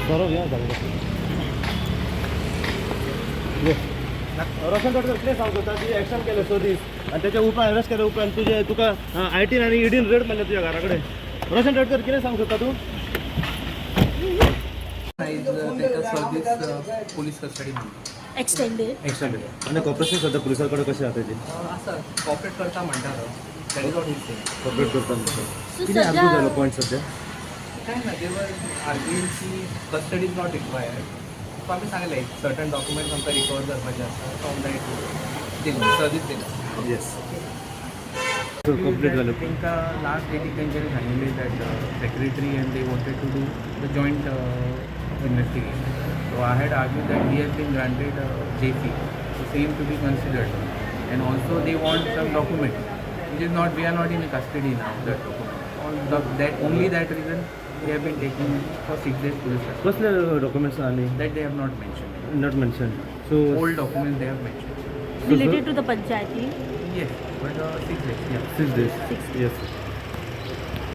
सौरभ या रोशन तोडकर कितें सांगता ती एक्शन केलें सदीस आनी तेच्या उपरांत अरेस्ट केल्या उपरांत तुका आयटीन आनी ईडीन रेड मारल्या तुज्या घरा कडेन रोशन तोडकर कितें सांगू सोदता तूं पोलीस कस्टडी एक्सटेंडेड आनी कॉपरेशन सद्या पुलिसा कडेन कशें आसा तेजें असं कॉपरेट करता म्हणटा that is what is cooperate करता कितें आर्ग्यू जालो पॉयंट सद्या काय ना देवर आर्ग्युची custody is not required so आम्ही सांगले सर्टन डॉक्युमेंट्स आमकां रिकवर करपाचे आसा फ्रॉम दॅट दिलं सर्दीस दिलं येस कंप्लीट जालें तांकां लास्ट डेटीक तेंच्यांनी सांगिल्लें that secretary and they wanted to do the joint investigation so I had argue that we have been granted JC so same to be considered and also they want some document which is not we are not in custody now that document on that only that reason they have been taking for 6 days police custody. कसले documents आनी That they have not mentioned. Not mention so Old documents they have mentioned. Related to the Panchayati? Yes, but 6 days. Yeah. 6 days yes